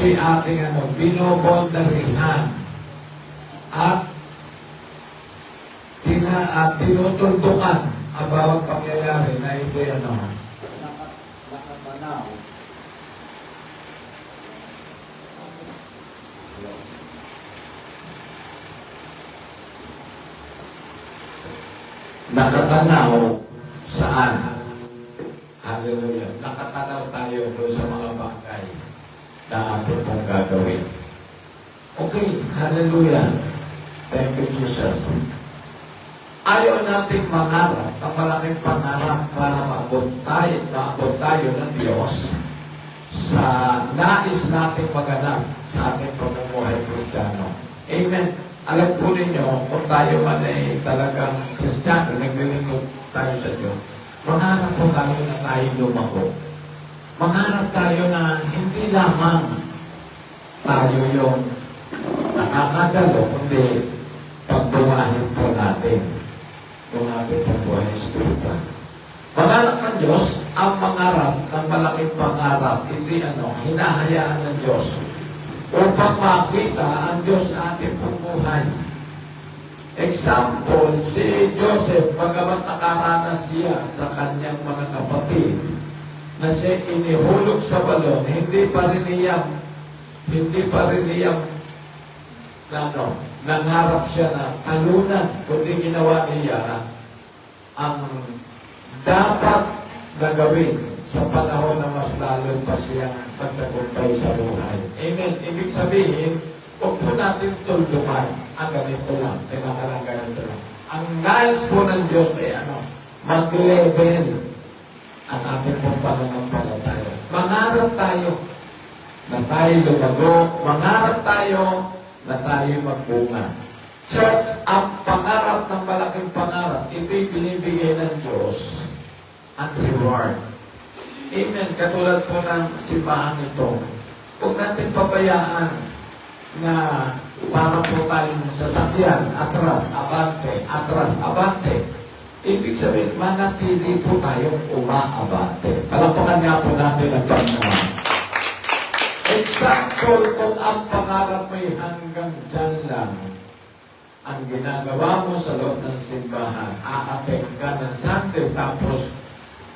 ito'y ating binobondarihan at tinutuldukan ang bawat pangyayari na ito'y nakatanaw. nakatanaw saan? Hallelujah. Nakatanaw tayo doon sa mga bagay na atin pong gagawin. Okay, hallelujah. Thank you, Jesus. Ayaw nating mangarap ang malaking pangarap para maabot tayo ng Diyos sa nais nating maganap sa ating pamumuhay Kristiyano. Amen. Alam po ninyo, kung tayo man ay talagang Kristiyano, naglilingkod tayo sa Diyos, mangarap po tayo na tayo lumago. Mangarap tayo na hindi lamang tayo yung nakakadalo, kundi pagbuhahin po natin yung ating pagbuhay spiritual. Mangarap ng Diyos, ang mangarap ng malaking pangarap, hindi hinahayaan ng Diyos upang makita ang Diyos sa ating pagbuhay. Example, si Joseph, bagamat nakaranas siya sa kanyang mga kapatid na siya inihulog sa balon, hindi pa rin niya nangarap siya na talunan, kundi ginawa niya ang dapat gagawin sa panahon na mas lalo pa siyang magtagumpay sa buhay. Amen. Ibig sabihin, huwag po natin tulungan ang ganito lang. Ganito lang. Ang nais po ng Diyos ay mag-level ang ating pong pananampalataya. Mangarap tayo na tayo lumago. Mangarap tayo na tayo magbunga. Church, ang pangarap ng malaking pangarap, ito'y binibigay ng Diyos ang reward. Amen. Katulad po ng simbahan ito. Huwag natin pabayaan na para po tayong sasakyan, atras, abante. Ibig sabihin, manatili po tayong umaabante. Palapakan nga po natin ang Panginoon. Example, kung ang pangarap mo'y hanggang dyan lang, ang ginagawa mo sa loob ng simbahan, aattend ka ng Sunday, tapos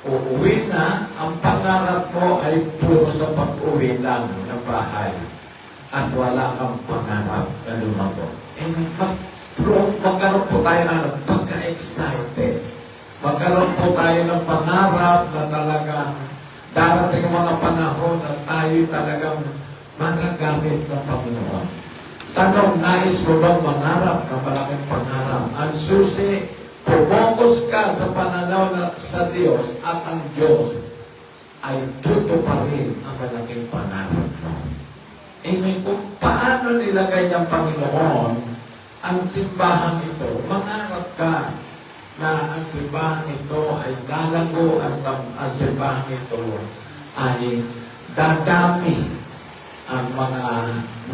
uuwi na, ang pangarap mo ay puro sa pag-uwi lang ng bahay. At wala kang pangarap na lumago. Magkaroon po tayo ng pagka-excited. Magkaroon po tayo ng pangarap na talagang darating ang mga panahon na tayo talagang magagamit ng Panginoon. Tanong, nais mo bang mangarap ng malaking pangarap? Ang susi, pumokus ka sa pananaw sa Diyos at ang Diyos ay tutuparin ang malaking pangarap mo. Amen. Kung paano nilagay ng Panginoon ang simbahan ito, mangarap ka na ang simbahan ito ay lalago, ang simbahan ito ay dadami ang mga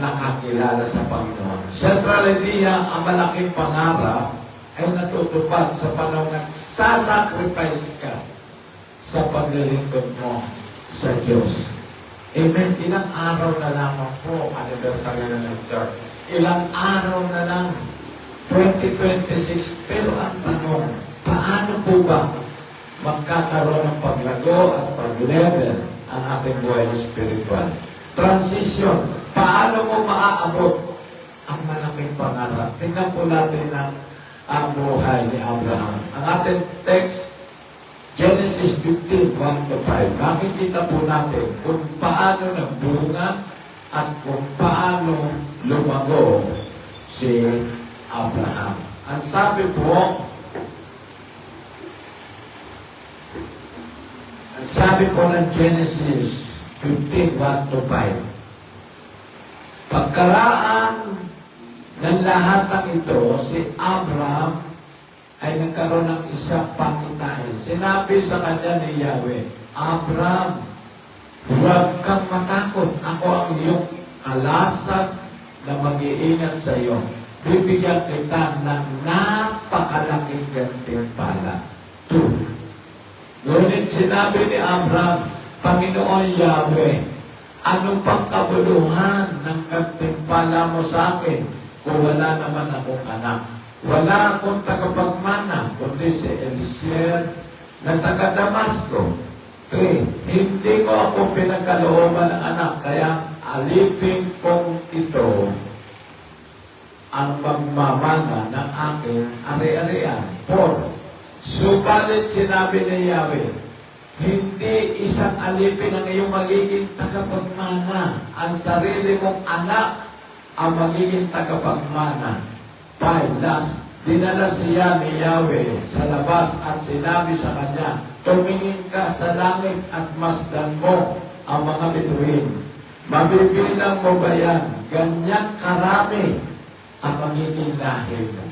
nakakilala sa Panginoon. Central idea, ang malaking pangarap ay natutupad sa panahon nagsasacrifice ka sa paglilingkod mo sa Diyos. Amen. Ilang araw na lamang po anniversary na ng church. Ilang araw na lang 2026. Pero ang tanong, paano po ba magkakaroon ng paglago at pag-level ang ating buhay spiritual? Transition. Paano mo maaabot ang malaking pangarap? Tingnan po natin ang buhay ni Abraham. Ang ating text, Genesis 15, 1-5. Makikita po natin kung paano nagbunga at kung paano lumago si Abraham. Ang sabi po ng Genesis 15, 1-5. Pagkaraan ng lahat ng ito, si Abraham ay nagkaroon ng isang pangitain. Sinabi sa kanya ni Yahweh, Abraham, huwag kang matakot. Ako ang iyong alasad na mag-iingat sa iyo. Bibigyan kita ng napakalaking gantimpala. 2. Ngunit sinabi ni Abraham, Panginoon Yahweh, Ano pang kabuluhan ng gantimpala mo sa akin kung wala naman akong anak? Wala akong tagapagmana, kundi si Eliezer na taga Damasco. 3. Hindi mo ako pinagkalooban ng anak, kaya alipin kong ito ang magmamana ng aking ari-arian. 4. Subalit sinabi ni Yahweh, hindi isang alipin ang iyong magiging tagapagmana. Ang sarili mong anak ang magiging tagapagmana. 5. Last, dinala siya ni Yahweh sa labas at sinabi sa kanya, tumingin ka sa langit at masdan mo ang mga bituin. Mabibilang mo ba yan? Ganyan karami ang magiging lahi mo.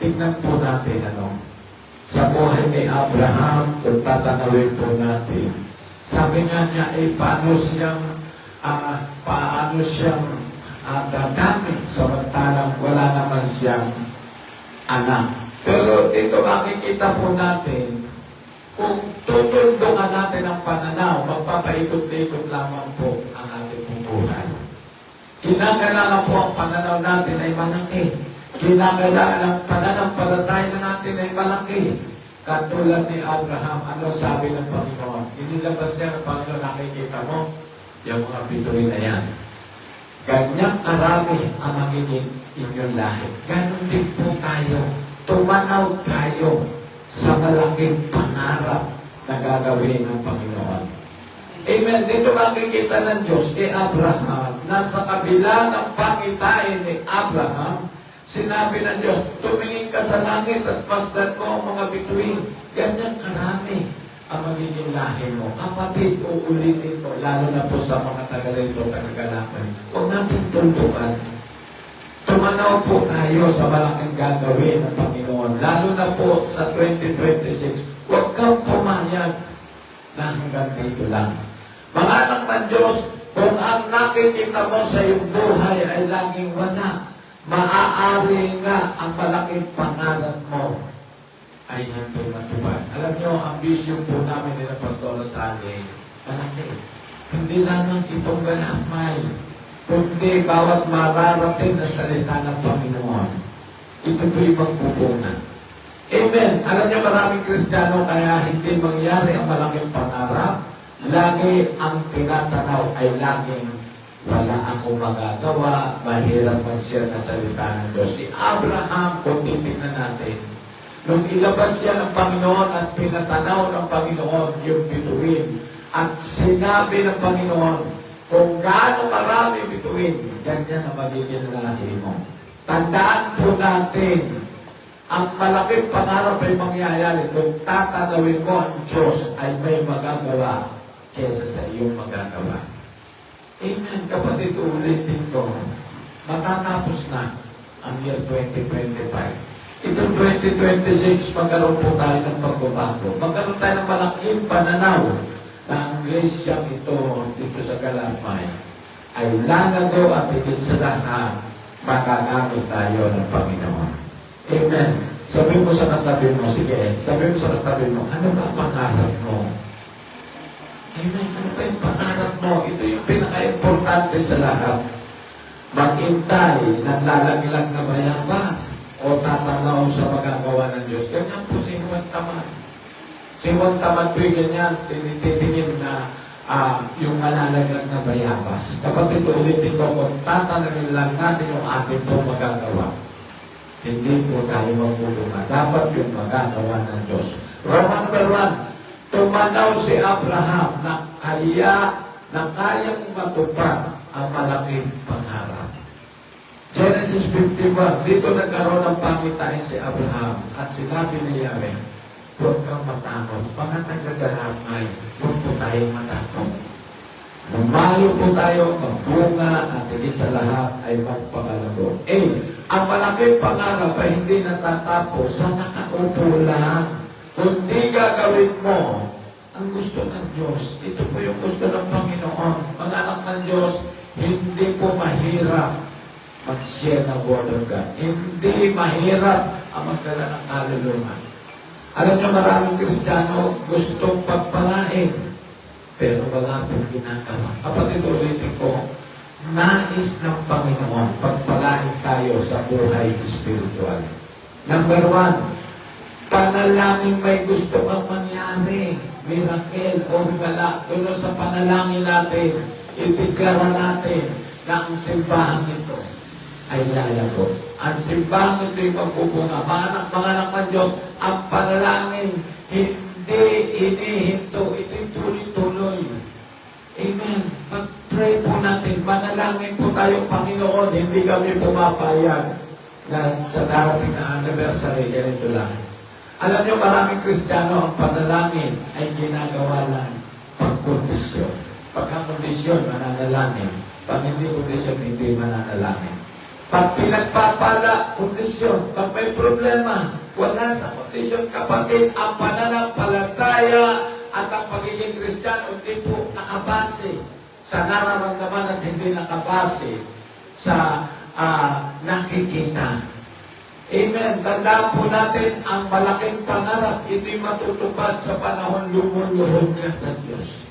Tingnan po natin sa buhay ni Abraham, kung tatanawin po natin. Sabi nga niya, paano siyang dadami samantalang wala naman siyang anak. Pero dito makikita po natin, kung tutulungan natin ang pananaw, magpapaikot-ikot lamang po ang ating buhay. Kinakailangan po ang pananaw natin ay malaki. Kinakailangan ang pananampalataya natin ay malaki. Katulad ni Abraham, ano sabi ng Panginoon? Inilabas niya ng Panginoon, nakikita mo, yung mga bituin na yan. Ganyang karami ang magiging inyong lahi. Ganon din po tayo. Tumanaw tayo sa malaking pangarap na gagawin ng Panginoon. Amen. Dito makikita ng Diyos kay Abraham, nasa kabila ng pangitain ni Abraham, sinabi ng Diyos, tumingin ka sa langit at pasdan mo ang mga bituin. Ganyan karami ang magiging lahi mo. Kapatid, uulitin ko, lalo na po sa mga taga-rito, taga-galakay. Huwag natin tuldukan. Tumanaw po tayo sa malaking gagawin ng Panginoon. Lalo na po sa 2026. Huwag kang pumayag na hanggang dito lang. Mga anak ng Diyos, kung ang nakikita mo sa iyong buhay ay laging wala, maaari nga ang malaking pangarap mo ay hindi matupad. Alam nyo, ang vision po namin nila Pastora Sally, malaki. Hindi lamang itong galamay, kundi bawat mararating na salita ng Panginoon. Ito po'y magpupungan. Amen. Alam nyo, maraming Kristiyano kaya hindi mangyari ang malaking pangarap. Lagi ang tinatanaw ay laging wala akong magagawa, mahirap mag-share na salita ng Diyos. Si Abraham, kung titignan natin, nung ilabas siya ng Panginoon at pinatanaw ng Panginoon yung bituin, at sinabi ng Panginoon, kung gaano karami bituin, ganyan ang magiging lahi mo. Tandaan po natin, ang malaking pangarap ay mangyayari kung tatanawin mo ang Diyos ay may magagawa kesa sa iyong magagawa. Amen. Kapatid, ulitin ko, matatapos na ang year 2025. Itong 2026, magkaroon po tayo ng pagbabago. Magkaroon tayo ng malaking pananaw na ang lesyang ito dito sa Galamay ay lalago at higit sa lahat magagamit tayo ng Panginoon. Amen. Sabi mo sa katabi mo, sige, sabi mo sa katabi mo, ano ba ang pangarap mo? Amen. Ano ba yung pangarap mo? Ito yung pinaka-importante sa lahat. Mag-intay ng lalaglag na bayabas o tatanaw sa magagawa ng Diyos. Ganyan po si Juan Tamad. Si Juan Tamad po yung ganyan, tinitingin na yung malalaglag na bayabas. Kapatid, ulitin ko, kung tatanawin lang natin yung ating po magagawa, hindi po tayo magpulungan. Dapat yung magagawa ng Diyos. Roman number 1, tumanaw si Abraham na kayang matupad ang malaking pangarap. Genesis 51, dito nagkaroon ng pangitain si Abraham at sinabi ni Yahweh, huwag kang matakot. Mga taga-Galamay, huwag po tayong matakot. Lumayo po tayo, magbunga at higit sa lahat ay magpakalago. Ang malaking pangarap ay hindi natatapos sa nakaupo lang. Kundi gagawin mo ang gusto ng Diyos. Ito po yung gusto ng Panginoon. Mga anak ng Diyos, hindi po mahirap mag-share ng Word of God. Hindi mahirap ang magkaroon ng kaluluwa. Alam niyo, maraming Kristiyano gustong pagpalain. pero wala pong ginagawa. Kapatid, ulitin ko, nais ng Panginoon, pagpalain tayo sa buhay espiritual. Number 1, panalangin may gusto kang mangyari. Miracle o himala. Doon sa panalangin natin, itiklara natin na ang simbahan ito ay lalago. Ang simbahan ito ay magbubunga. Mga anak ng Diyos, ang panalangin hindi inihinto, ito'y tuloy-tuloy. Amen. Pag-pray po natin, manalangin po tayo, Panginoon, hindi kami pumapayag na sa darating na anniversary, ganito lang. Alam niyo, maraming Kristiyano, ang panalangin ay ginagawa lang pag-kondisyon. Pagka-kondisyon, mananalangin. Pag hindi kondisyon, hindi mananalangin. Pag pinagpapala, kondisyon. Pag may problema, wala sa kondisyon. Kapatid, ang pananampalataya at ang pagiging Kristiyano hindi po nakabase sa nararamdaman at hindi nakabase sa nakikita. Amen. Tandaan po natin, ang malaking pangarap, ito'y matutupad sa panahon lumuluhod ka sa Diyos.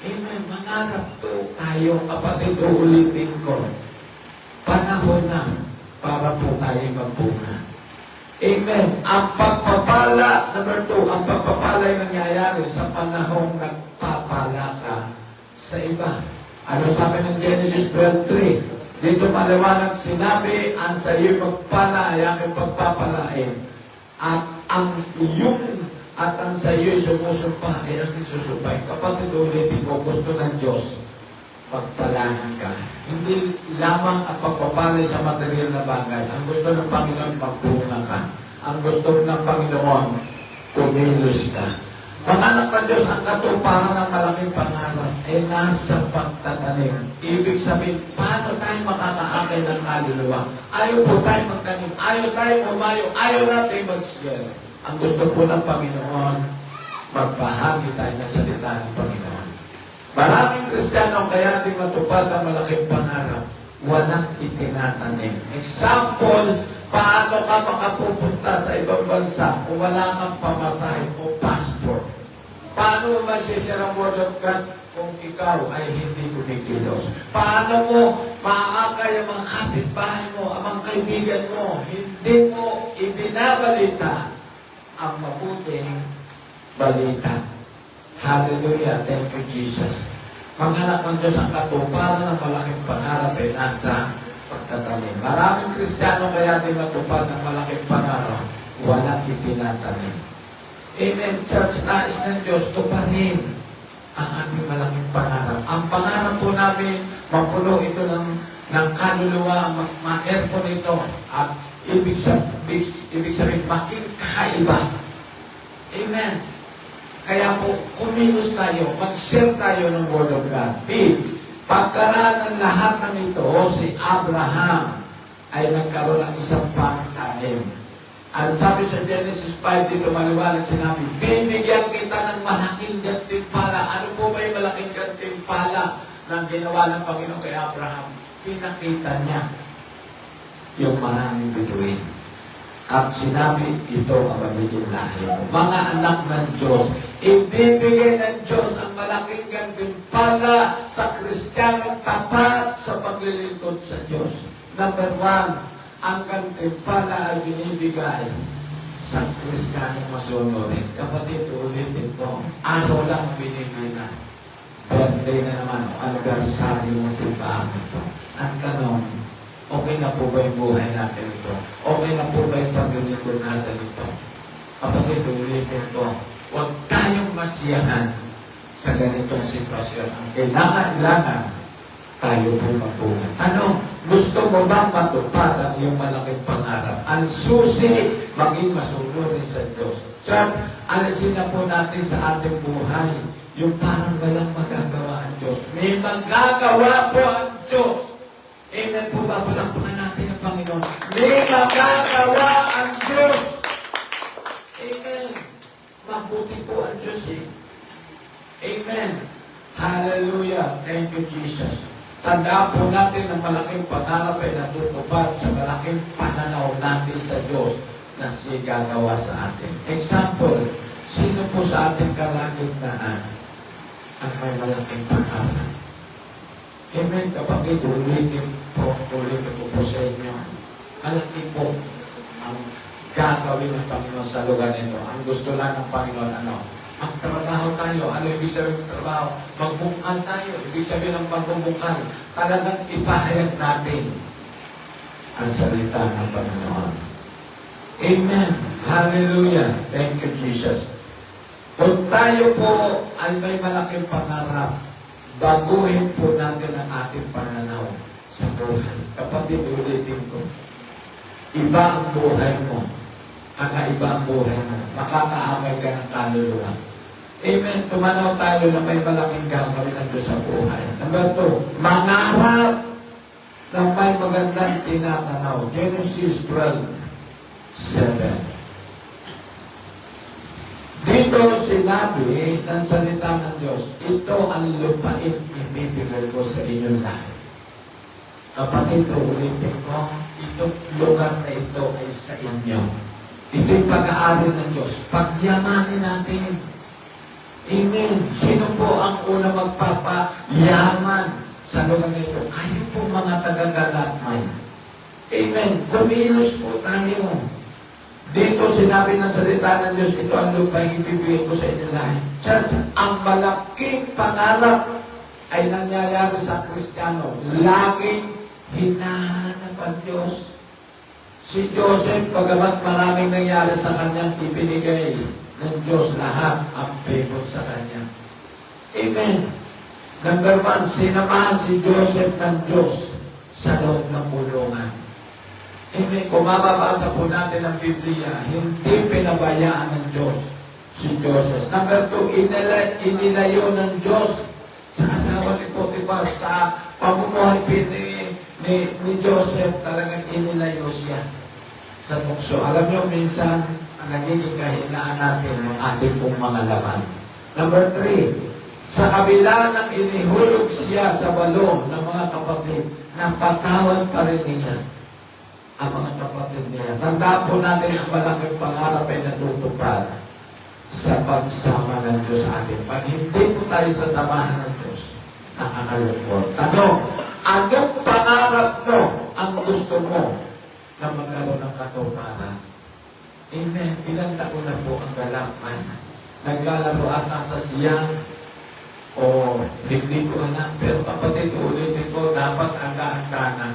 Amen. Mangarap to tayo, kapatid, uulitin ko. Panahon na para po tayo magbunga. Amen. Ang pagpapala, number 2, ang pagpapala ay nangyayari sa panahong nagpapala ka sa iba. Ano sabi ng Genesis 12:3? Dito maliwanag sinabi, ang sa iyo magpala ay aking pagpapalain. At ang sa iyo sumusumpa ay aking susupay. Kapatid, ulitin ko, gusto ng Diyos, pagpalain ka. Hindi lamang ang pagpapalay sa material na bagay. Ang gusto ng Panginoon, magbunga ka. Ang gusto ng Panginoon, kumilos ka. Mga anak ng Diyos, ang katuparan ng malaking pangarap ay nasa pagtatanim. Ibig sabihin, paano tayo makakaakay ng kaluluwa? Ayaw po tayo magtanim, ayaw tayo umayo, ayaw natin mag-share. Ang gusto po ng Panginoon, magbahagi tayo ng salita ng Panginoon. Maraming Kristiyano kaya di matupad ang malaking pangarap, walang itinatanim. Example, paano ka makapupunta sa ibang bansa kung wala kang pamasahe o passport? Paano mo masisir ang Word of God kung ikaw ay hindi kumikilos? Paano mo maaakay ang mga kapitbahay mo, ang mga kaibigan mo, hindi mo ibinabalita ang mabuting balita? Hallelujah. Thank you, Jesus. Mga anak ng Diyos, ang katuparan ng malaking pangarap ay nasa pagtatanim. Maraming Kristiyano kaya di matupad ng malaking pangarap, walang itinatanim. Amen. Church, nais ng Diyos, tuparin ang aming malaking pangarap. Ang pangarap po namin, mapuno ito ng kaluluwa, ma-airpon ito, at ibig sabihin, maging kakaiba. Amen. Kaya po, kumilos tayo, mag-share tayo ng Word of God. Pagkaraan ng lahat ng ito, si Abraham ay nagkaroon ng isang pangtaim. Ang sabi sa Genesis 5, dito maliwanag sinabi, binigyan kita ng malaking gantimpala. Ano po ba yung malaking gantimpala ng ginawa ng Panginoon kay Abraham? Pinakita niya yung maraming bituin. At sinabi, ito ang magiging lahi mo. Mga anak ng Diyos, ibibigay ng Diyos ang malaking gantimpala sa Kristiyanong tapat sa paglilingkod sa Diyos. Number 1, ang gantimpala ay binibigay sa Kristiyanong masunurin. Kapatid, ulitin ko, araw lang binibigay na. Birthday na naman, anniversary ng simbahan ito. Ang tanong, okay na po ba yung buhay natin ito? Okay na po ba yung paglilingkod natin ito? Kapatid, ulitin ko, huwag tayong masiyahan sa ganitong sitwasyon. Ang kailangan tayo po magbunga. Ano? Gusto mo bang matupad ang iyong malaking pangarap? Ang susi, maging masunurin sa Diyos. Church, alisin na po natin sa ating buhay yung parang walang magagawa ang Diyos. May magagawa po ang Diyos. Amen po ba? Palakpakan natin ang Panginoon. May magagawa ang Diyos. Amen. Mabuti po ang Diyos eh. Amen. Hallelujah. Thank you, Jesus. Tandaan po natin ang malaking pangarap ay natutupad sa malaking pananaw natin sa Diyos na siya gagawa sa atin. Example, sino po sa ating kalagitnaan at may malaking pangarap. Amen, kapatid, ulitin ko po sa inyo. Malaki po ang gagawin ng Panginoon sa lugar nito. Ang gusto lang ng Panginoon, ang trabaho tayo. Ano ibig sabihin ng trabaho? Magbungkal tayo. Ibig sabihin ng pagbubungkal. Talagang ipahayag natin ang salita ng Panginoon. Amen. Hallelujah. Thank you, Jesus. Kung tayo po ay may malaking pangarap, baguhin po natin ang ating pananaw sa buhay. Kapatid, ulitin ko. Iba ang buhay mo. Kakaiba ang buhay mo. Makakaamay ka ng kaluluwa. Amen. Tumanaw tayo na may malaking gagawin ng Diyos sa buhay. Number 2, mangarap ng may magandang tinatanaw. Genesis 12:7. Dito sinabi ng salita ng Diyos, ito ang lupain ibibigay ko sa inyong lahat. Kapatid, ulitin ko, itong lugar na ito ay sa inyo. Ito yung pag-aari ng Diyos. Pagyamanin natin. Amen. Sino po ang una magpapayaman sa lugar na ito? Kayo po mga taga-Galatmay. Amen. Kumilos po tayo. Dito sinabi ng salita ng Diyos, ito ang lupa yung ibibigay ko sa inyo lahat. Church, ang malaking pangarap ay nangyayari sa Kristiyano. Laging hinahanap ang Diyos. Si Joseph, pagamat maraming nangyari sa kanyang ibinigay ng Diyos lahat ang favor sa kanya. Amen. Number 1, sinamahan si Joseph ng Diyos sa loob ng kulungan. Amen. Kung mababasa po natin ang Biblia, hindi pinabayaan ng Diyos si Joseph. Number 2, inilayo ng Diyos sa asawa ni Potiphar, sa pamumuhay ni Joseph, talagang inilayo siya sa tukso. Alam niyo, minsan, ang nagiging kahinaan natin ng ating pong mga laman. Number 3, sa kabila ng inihulog siya sa balong ng mga kapatid, napatawad pa rin niya ang mga kapatid niya. Tandaan po natin ang malaking pangarap ay natutupad sa pagsama ng Diyos sa atin. Pag hindi po tayo sasamahan ng Diyos, nakakalungkot. Anong pangarap mo ang gusto mo na magkaroon ng katuparan? Amen. Ilang taon na po ang Galatmay? Naglalaro ata sa siyang o hindi ko alam. Pero kapatid, ulitin ko, dapat aga-aga na.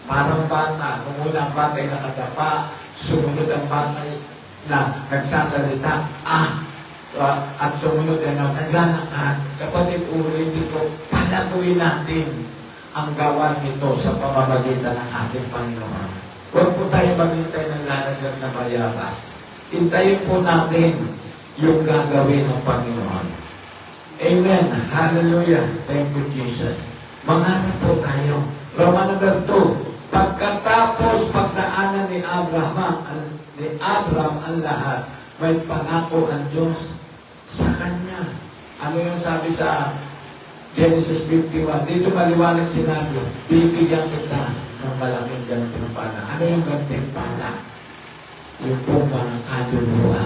Parang bata, nung una ang bata ay nakadapa, sumunod ang bata na nagsasalita, at sumunod naglalakad. Kapatid, ulitin ko, palaguin natin ang gawa nito sa pamamagitan ng ating Panginoon. Huwag po tayo maghintay ng lalagyan na bayabas. Hintayin po natin yung gagawin ng Panginoon. Amen. Hallelujah. Thank you, Jesus. Mangarap po tayo. Roma number 2. Pagkatapos pagdaanan ni Abraham ang lahat, may pangako ang Diyos sa kanya. Ano yung sabi sa Genesis 51? Dito maliwanag sinabi, bibigyan kita ng malaking gantimpala. Ano yung gantimpala? Yung pong mga kaluluwa.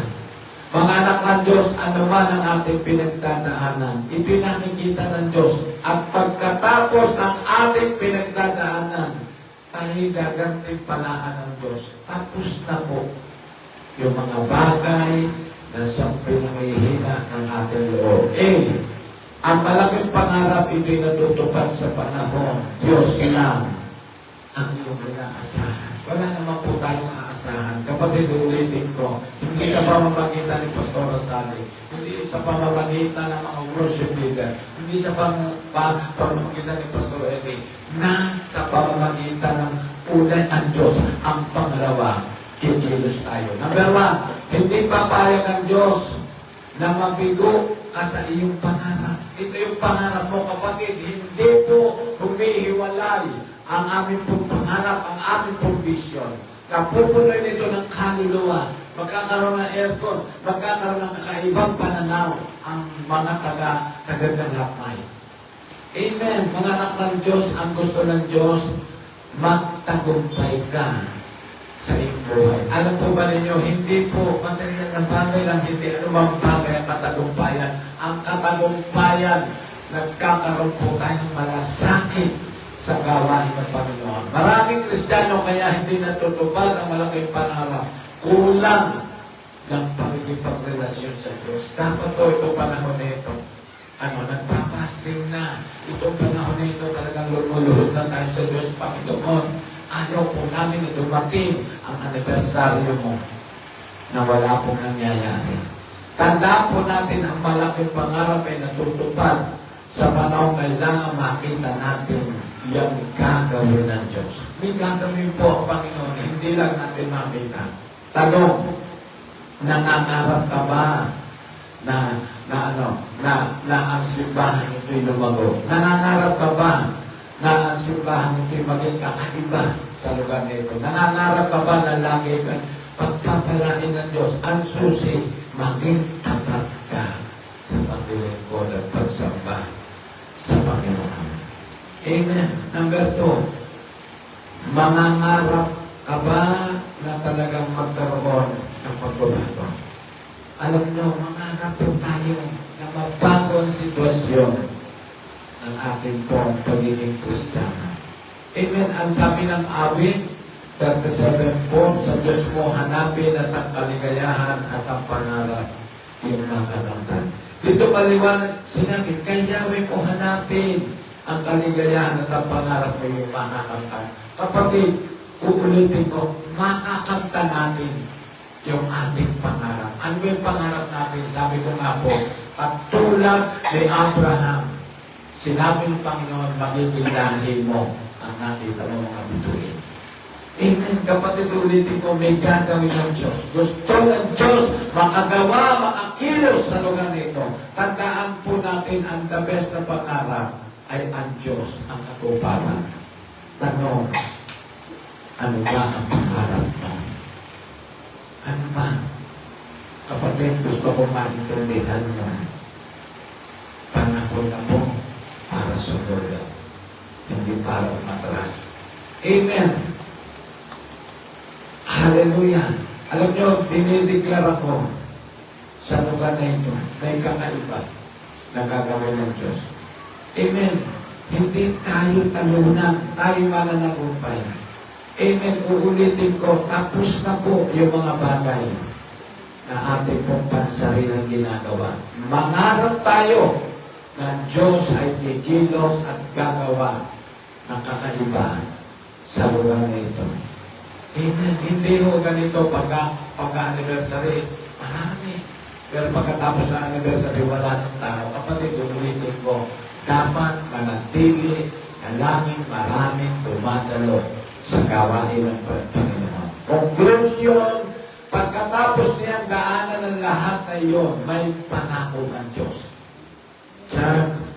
Mga anak ng Diyos, ano man ang ating pinagdadaanan, ipinakikita ng Diyos. At pagkatapos ng ating pinagdadaanan, tayo gagantimpalaan ng Diyos. Tapos na po yung mga bagay na siyang pinangihina ng ating loob. Ang malaking pangarap ito'y natutupad sa panahon. Diyos lang ang iyong inaasahan. Wala naman po tayong aasahan. Kapatid, ulitin ko, hindi sa pamamagitan ni Pastor Rosales, hindi sa pamamagitan ng mga worship leader, hindi sa pamamagitan ni Pastor Eddie, nasa pamamagitan ng unay ang Diyos. Ang pangalawa, kikilos tayo. Number 1, hindi papayag ang Diyos na mabigo ka sa iyong pangarap. Ito yung pangarap mo, kapatid. Hindi po humihiwalay ang aming pong pangarap, ang aming pong vision. Napupunoy nito ng kaluluwa. Magkakaroon ng aircon, magkakaroon ng kakaibang pananaw ang mga taga-Galatmay. Amen. Mga anak ng Diyos, ang gusto ng Diyos, magtagumpay ka sa iyong buhay. Alam po ba ninyo, hindi po material na bagay lang, hindi anumang bagay ang katagumpayan. Ang katagumpayan, nagkakaroon po tayo ng malasakit sa gawain ng Panginoon. Maraming Kristiyano kaya hindi natutupad ang malaking pangarap. Kulang ng pagkikipagrelasyon sa Diyos. Dapat po ito panahon nito. Nagpapasting na. Itong panahon nito talagang lumuluhod na tayo sa Diyos, Panginoon. Ayaw po namin na dumating ang anibersaryo mo na wala pong nangyayari. Tandaan po natin ang malaking pangarap ay natutupad sa panahon kailangan makita natin yung gagawin ng Diyos. May gagawin po ang Panginoon, hindi lang natin makita. Tanong, nangangarap ka ba na ang simbahan ito'y lumago? Nangangarap ka ba na ang simbahan ito'y maging kakaiba sa lugar nito? Nangangarap ka ba na lagi kang pagpapalain ng Diyos? Ang susi, maging tapat ka sa paglilingkod at pagsamba sa Panginoon. Amen. Number 2, mangangarap ka ba na talagang magkaroon ng pagbabago? Alam nyo, mangarap po tayo na mabago ang sitwasyon ng ating pong pagiging Kristiyano. Amen. Ang sabi ng awit, 37 po, sa Diyos mo hanapin at ang kaligayahan at ang pangarap yung makanamtan. Dito maliwanag sinabi, kay Yahweh mo hanapin ang kaligayahan at ang pangarap mo yung makakamtan. Kapatid, uulitin ko, makakamtan natin yung ating pangarap. Ano yung pangarap natin? Sabi ko nga po, katulad ni Abraham, sinabi ng Panginoon, magiging lahi mo ang nakita mo mga bituin. Amen. Kapatid, ulitin ko, may gagawin ng Diyos. Gusto ng Diyos makagawa, makakilos sa lugar nito. Tandaan po natin, ang the best na pangarap ay ang Diyos, ang katuparan. Tanong, ano ba ang pangarap mo? Ano ba? Kapatid, gusto ko maintindihan mo. Panahon na po para sumunod. Hindi para matras. Amen. Hallelujah. Alam nyo, dinideklara ko sa lugar na ito, may kakaiba na gagawin ng Diyos. Amen. Hindi tayo talunan, tayo mananagumpay. Amen. Uulitin ko, tapos na po yung mga bagay na ating pong pansarilang ginagawa. Mangarap tayo na Diyos ay kikilos at gagawa ng kakaiba sa lugar na ito. Amen. Hindi ho ganito pagka-anniversary. Marami. Pero pagkatapos ng anniversary, wala ng tao. Kapatid, ulitin ko, dapat manatili na langing maraming dumadalo sa gawain ng Panginoon. Conclusion, pagkatapos niyang daanan ng lahat na iyon, may pangako ang Diyos. Church,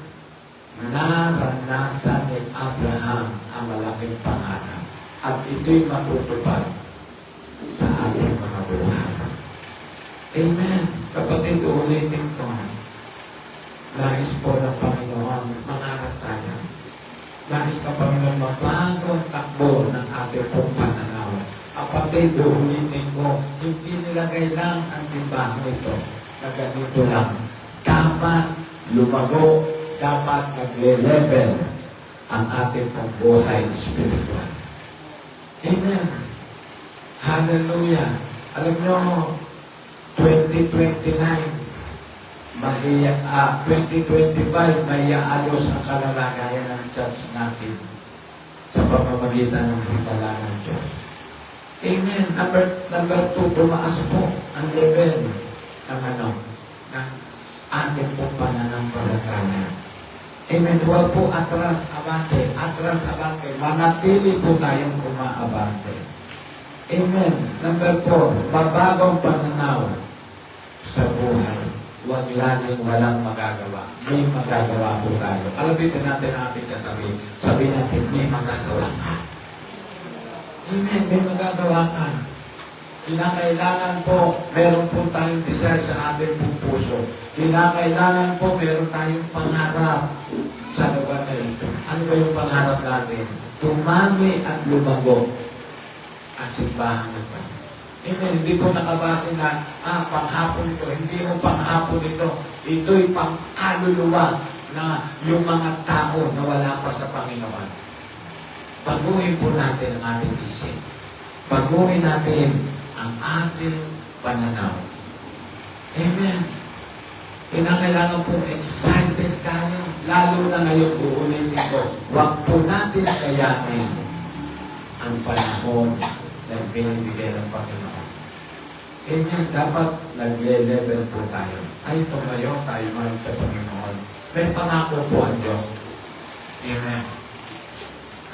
naranasan ni Abraham ang malaking pangarap. At ito'y matutupad sa ating mga buhay. Amen. Kapatid, ulitin ko. Nais po ng Panginoon, mangarap tayo. Nais ng Panginoon, mabago ang takbo ng ating pong pananaw. Kapatid, ulitin ko, hindi nilagay lang ang simbahan nito na ganito lang. Dapat lumago, dapat nagle-level ang ating pong buhay spiritual. Amen. Hallelujah. Alam nyo, 2025, may aayos ang kalalagayan ng church natin sa pamamagitan ng himala ng Diyos. Amen. Number 2, tumaas po ang level ng ating pong pananampalataya. Amen. Huwag po atras, abante. Atras, abante. Manatili po tayong umaabante. Amen. Number 4, mabagong pananaw sa buhay. Huwag laging walang magagawa. May magagawa po tayo. Alabitin natin ang ating katabi. Sabihin natin, may magagawa ka. Amen. May magagawa ka. Kinakailangan po, meron po tayong desire sa ating pong puso. Kinakailangan po, meron tayong pangarap sa lugar na ito. Ano ba yung pangarap natin? Tumami at lumago ang simbahan ng Panginoon. Amen. Hindi po nakabase na, panghapon ito. Hindi mo panghapon ito. Ito'y pangkaluluwa na yung mga tao na wala pa sa Panginoon. Baguhin po natin ang ating isip. Baguhin natin ang ating pananaw. Amen. Kinakailangan po excited tayo. Lalo na ngayon, uulitin ko, huwag po natin sayahin ang panahon na binibigay ng Panginoon. Amen. Dapat nagle-level po tayo. Ay, tumayo tayo man sa Panginoon. May pangako po ang Diyos. Amen.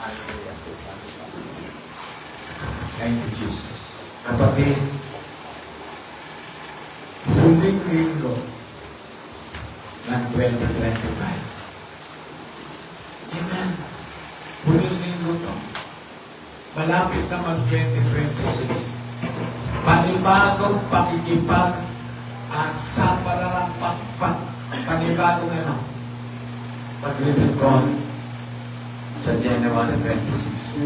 Hallelujah. Thank you, Jesus. Kapatid, huling linggo ng 2025. Amen. Huling linggo to. Malapit na mag-2026. Panibagong pakikipag sa pararampak-pak. Panibagong paglilingkod sa January 26.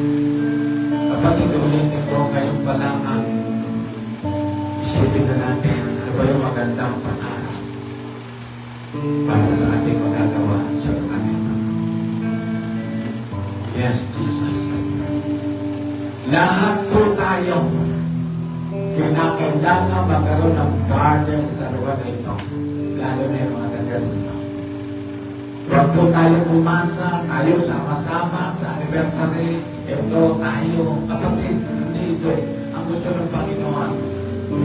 Kapatid, ulitin ko ngayon pa lang ang isipin na natin ano ba yung magandang pangarap para sa ating magagawa sa lugar nito. Yes, Jesus. Lahat po tayo kailangan magkaroon ng garden sa lugar na ito. Lalo na yung mga tagal dito. Huwag po tayo umasa, tayo sama-sama sa anniversary. Ito tayo, kapatid, hindi ito eh. Ang gusto ng Panginoon,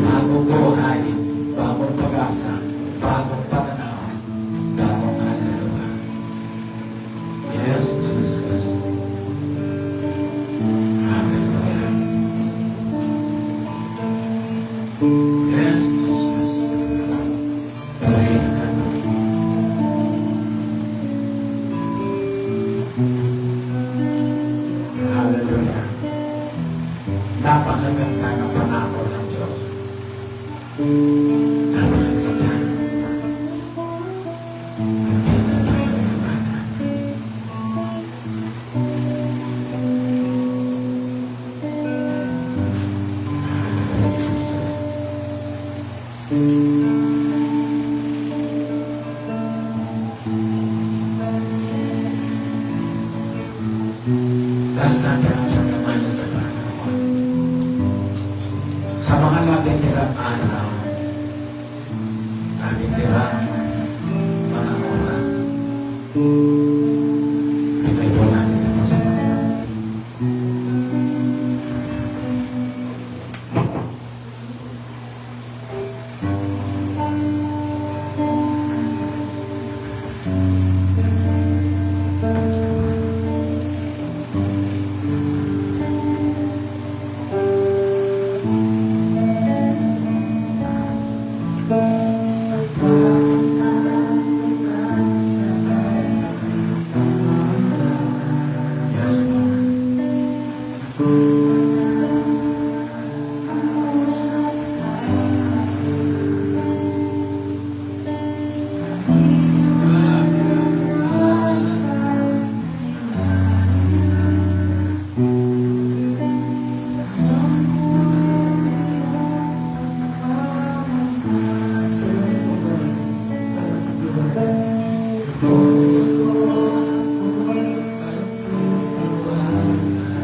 bagong buhay, bagong pag-asa, bagong pananaw, bagong kaluluwa. Yes, Jesus. Hallelujah. Yes, Jesus. Pray ka. Hallelujah. Napakaganda ng panako ng Diyos. Napakaganda. Hindi na tayo iwanan. Hallelujah, Jesus. Taas natin ang pagkamayan sa Panginoon. Sa mga natindirang araw, natindirang mga oras, ibigay po natin ito sa Panginoon. Yes, Lord.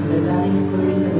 Dalangin ko rin na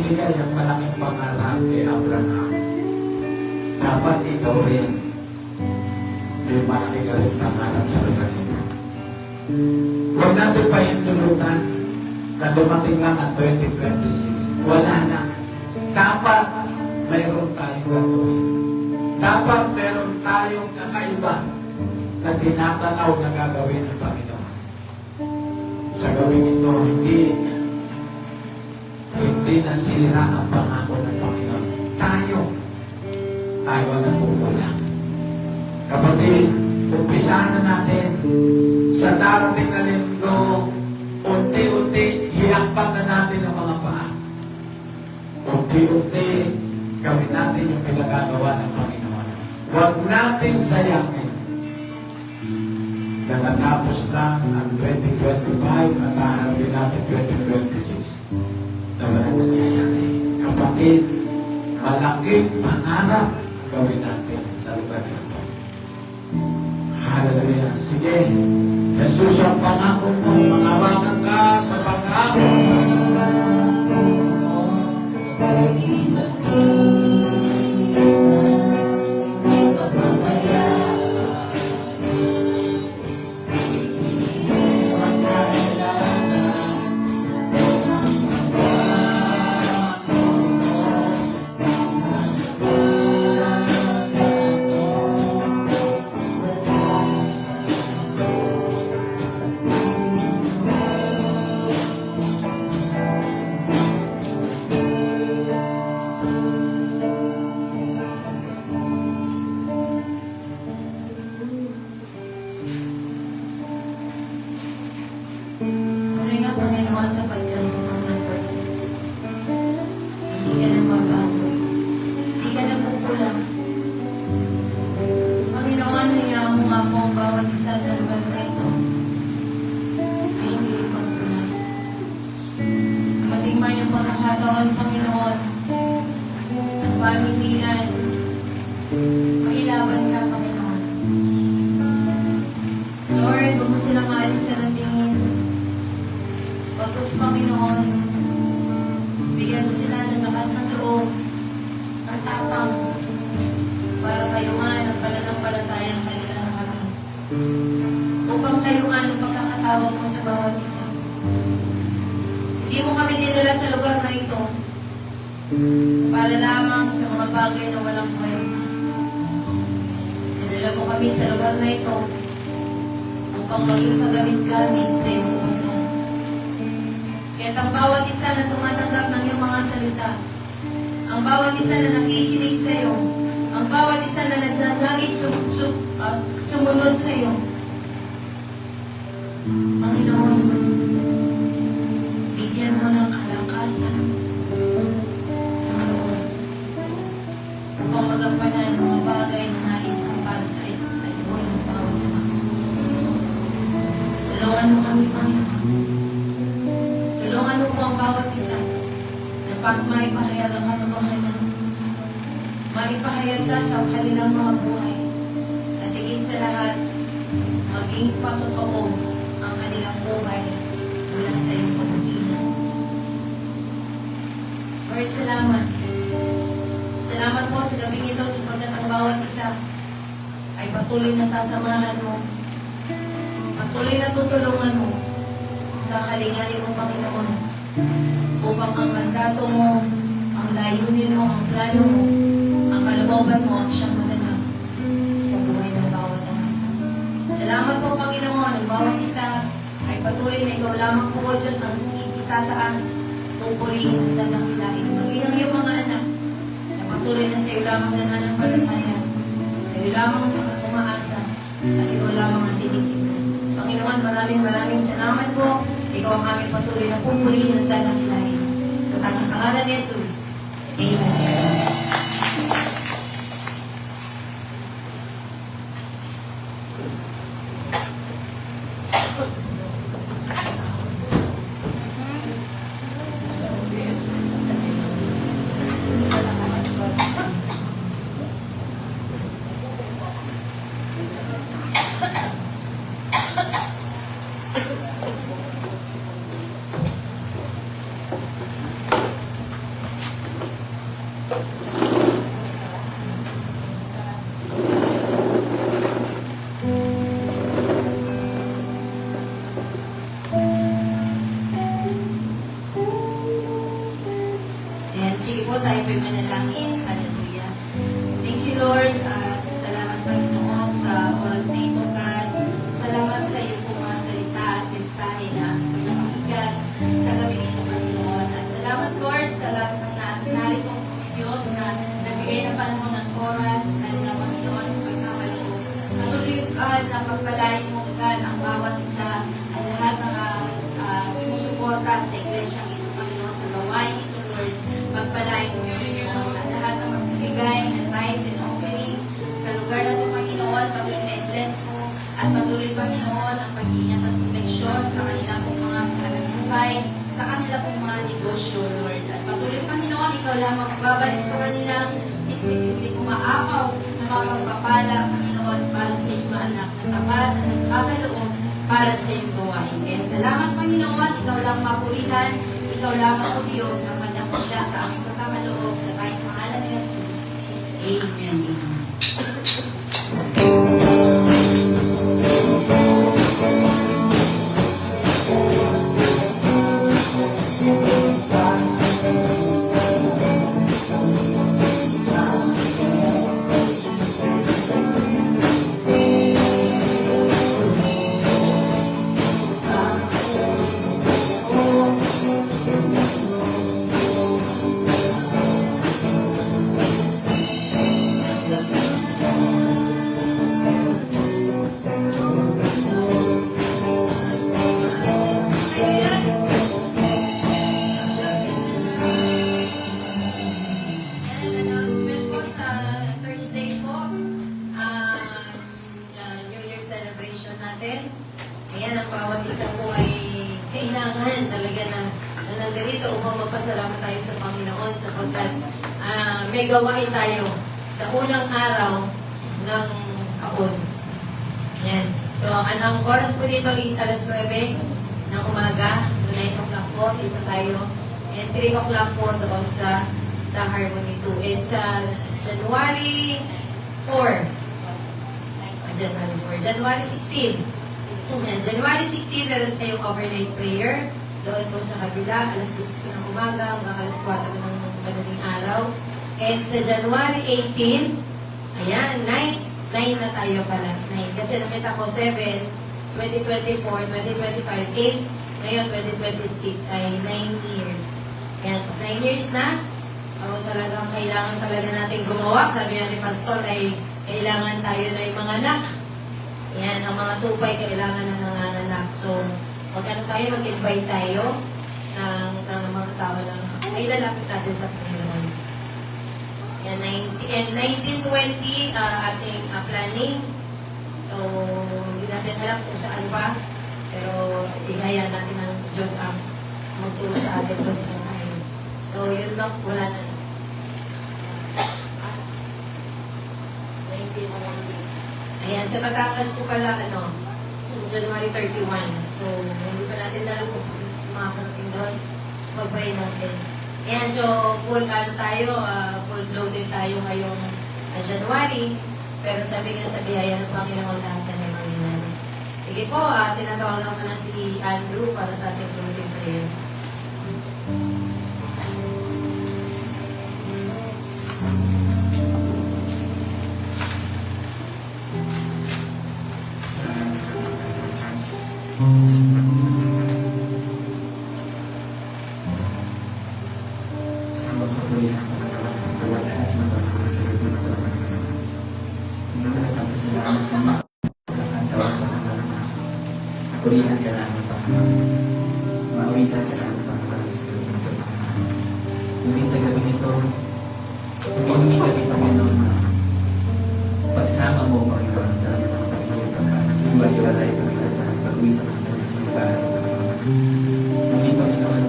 binigay ang malaking pangarap kay Abraham, dapat ikaw rin may malaki ka rin pangarap sa lugar nito. Huwag natin pahintulutan na dumating lang ang 2026. Wala na. Dapat mayroon tayong gagawin. Dapat mayroon tayong kakaiba na tinatanaw na gagawin ng Panginoon. Sa gawin ito, hindi nasira ang pangako ng Panginoon. Tayo ang nagkukulang. Kapatid, umpisahan na natin sa darating na linggo, unti-unti, hiyakpan na natin ang mga paa. Unti-unti, gawin natin yung pinagagawa ng Panginoon. Huwag natin sayangin na natapos lang ang 2025 at haharapin natin 2026 na walang nangyayari. Kapatid, malaking pangarap ang gawin natin sa lugar nito. Hallelujah. Sige, Jesus ang pangako mo. Mangawakan ka sa pangako. Muli nga, Panginoon, kapag ka sa mga hindi ka nagbabago, hindi ka nagkukulang. Panginoon, hayaan mo nga po ang bawat isa sa lugar na ito ay hindi rin magkulay. Dumating man yung pagkakataon, Panginoon, ang pamilihan, mailaban ka, Panginoon. Lord, huwag mo silang maalis sa tingin. Pagkus, Panginoon, bigyan mo sila ng lakas ng loob, ng tapang, para kayungan ang pananampalatayang kanilang kami. Upang kayungan ang pagkakatawag mo sa bawat isa. Hindi mo kami dinala sa lugar na ito para lamang sa mga bagay na walang kwenta. Dinala mo kami sa lugar na ito upang maging kagamit kami sa iyong kapasan. Kaya't ang bawat isa na tumatanggap ng iyong mga salita, ang bawat isa na nakikinig sa iyo, ang bawat isa na nagdadagis sumunod sa iyo, Panginoon, bigyan mo ng kalakasan, Panginoon, upang magampanan ang mga bagay na nais mo para sa iyo ng bawat isa. Tulungan mo kami, Panginoon. Tulungan mo po ang bawat isa na pag maipahayag ang katotohanan, maipahayag ka sa kanilang mga buhay, at higit sa lahat, maging patotoo ang kanilang buhay mula sa iyong kabutihan. Lord, salamat. Salamat po sa gabing ito sapagkat ang bawat isa ay patuloy na sasamahan mo, patuloy na tutulungan mo, kakalinganin mo, Panginoon, upang ang mandato mo, ang layunin mo, ang plano mo, ang kalooban mo, ang siyang maganap sa buhay ng bawat anak. Salamat po, Panginoon, ang bawat isa ay patuloy na ikaw lamang po, O Diyos, ang itataas, pupurihin at danakilain. Maging ang iyong mga anak na patuloy na sa iyo lamang nananampalataya, sa iyo lamang nakatumaasa, at ikaw lamang ang tinitignan. Panginoon, maraming salamat po. Ikaw ang aming patuloy na pupurihin at danakilain. Sa tanging pangalan ni Jesus. Amen. Amen. Sige po, tayo po'y manalangin. Hallelujah. Thank you, Lord. At salamat, Panginoon, sa oras na ito, God. Salamat sa iyo po mga salita at mensahe na pinapakinggan sa gabi ito, Panginoon. At salamat, Lord, sa lahat ng naritong Diyos na nagbigay ng panahon ng oras at na Panginoon sa pagkakaloob. Patuloy, God, na pagpalain mo, God, ang bawat isa, ang lahat ng sumusuporta sa iglesia ito, Panginoon, sa gawain ito, Lord. Pagpalain mo, Panginoon, at lahat ng magbibigay ng tithes and offering sa lugar na ito, Panginoon, patuloy na i-bless mo at patuloy, Panginoon, ang pag-iingat at proteksyon sa kanila pong mga buhay, sa kanila pong mga negosyo, Lord. At patuloy, Panginoon, ikaw lang magbabalik sa kanilang sisigilin umaapaw na mga pagpapala, Panginoon, para sa iyong mga anak na tapat at nagkakaloob para sa iyong gawain. Kaya salamat, Panginoon, ikaw lang mapurihan, ikaw lamang o Diyos ang manakula sa aming pagkakaloob sa tayong pangalan ni Jesus. Amen. Announcement po sa Thursday po, New Year celebration natin. Ayan, ang bawat isa po ay kailangan talaga na nandito upang magpasalamat tayo sa Panginoon sapagkat may gawain tayo sa unang araw ng taon. Ayan. So, ang oras po dito is alas 9 ng umaga. So, 9 o'clock po, dito tayo. And 3 o'clock po doon sa Harmony 2. And sa January 4. January 16. Ayan, January 16, meron tayong overnight prayer. Doon po sa kabila, alas 10 po ng umaga, hanggang alas 4 ng madaling araw. And sa January 18, ayan, 9 na tayo pala. 9. Kasi nakita ko 7, 2024, 2025, 8, ngayon 2026 ay 9 years. Ayan, 9 years na. So talagang kailangan talaga natin gumawa. Sabi nga ni Pastor ay kailangan tayo na yung mga anak. Ayan, ang mga tupay kailangan na nanganganak. So, magkano tayo, mag-invite tayo ng mga tao na ay lalapit natin sa Panginoon. Ayan, 1920 ating planning. So, hindi natin alam kung saan pa. Pero, ihaya natin ng Diyos ang magturo sa atin basta tayo. So, yun lang, wala na. Ayan, sa Batangas po pala, January 31. So, hindi pa natin alam kung makakarating doon. Mag-pray natin. Ayan, so, full loaded tayo ngayong January. Pero sabi nga sa biyaya ng Panginoon lahat na may manginan. Sige po, tinatawagan ko na si Andrew para sa ating closing prayer. Purihan ka namin, Panginoon. Maawitan ka namin, Panginoon, sa gabi nito, Panginoon. Hindi sa gabi nito, humingi kami, Panginoon, na pagsama mo, Panginoon, sa aming mga pag-ihip, Panginoon. Iwa-iwalay, Panginoon, sa pag-uwi sa mga ng bahay, Panginoon. Muli, Panginoon,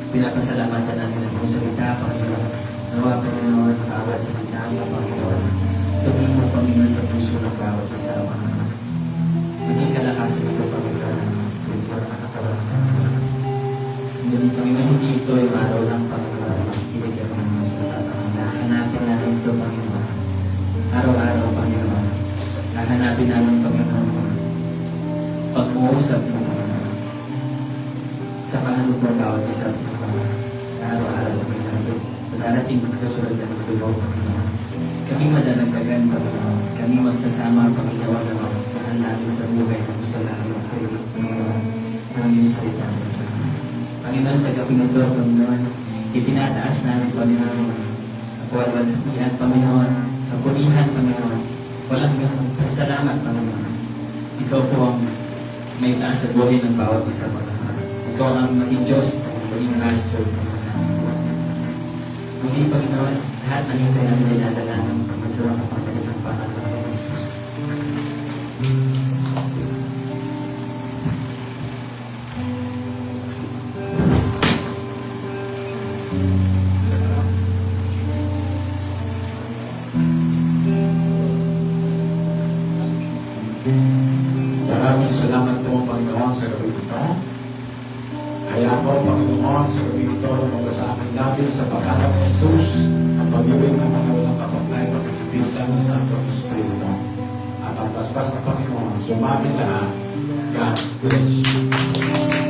pinapasalamatan namin ang mga salita, Panginoon. Nawa, Panginoon, makawat sa mga tama, Panginoon. Tumimo, Panginoon, sa puso ng bawat isa, Panginoon. Maging kalakasan ito, Panginoon, ng mga spiritual na katawan, Panginoon. Hindi kami hindi ito yung araw lang, Panginoon, makikinig kami ng mga salita, Panginoon. Hahanapin namin ito, Panginoon. Araw-araw, Panginoon. Hahanapin namin, Panginoon, pag-uusap mo, Panginoon. Sa paano po bawat isa, Panginoon. Araw-araw, Panginoon. sa darating na kasunod na pagtulaw, Panginoon. Kami madalagdagan, Panginoon. Kami magsasama, Panginoon, na mahal namin sa buhay ng gusto namin makarinig, Panginoon, ng iyong salita, Panginoon. Panginoon, sa gabi na ito, Panginoon, itinataas namin, Panginoon, kapualwalhatian, Panginoon, kapunihan, Panginoon, walang kasalamat, Panginoon. Ikaw po ang may taas sa buhay ng bawat isa, Panginoon. Ikaw ang maging Diyos, ang maging Master, Panginoon. Muli, Panginoon, lahat ng ito ay namin nilalalaman, Panginoon, sa mga kapatid ng pangalan ng Jesus. Maraming salamat po, Panginoon, sa gabi ito. Kaya po, Panginoon, sa gabi ito, lumabas sa amin namin sa pangalan ni Jesus, ang pag-ibig ng mga walang kapatay, pag-ibisan ng Santo Espiritu. At ang paspas na Panginoon, sumami lahat. God bless you.